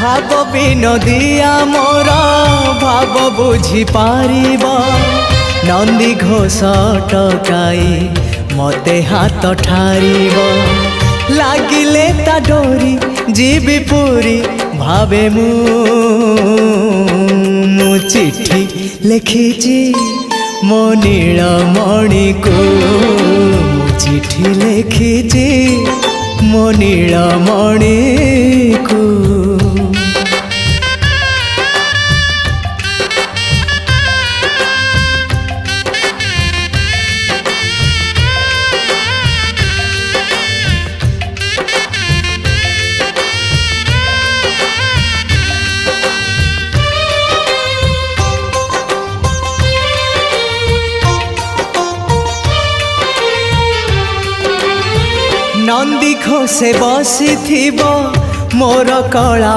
भाव विनोदिया मोर भाव बुझी पारिब नंदी घोष टकाई मते हाथ ठारिब लागिले ता डोरी जीवी पूरी भावे मु चिट्ठी लिखिची मो नीलमणि को चिट्ठी लिखिची मो नीलमणि को। नंदी घोषे बसी मोर कला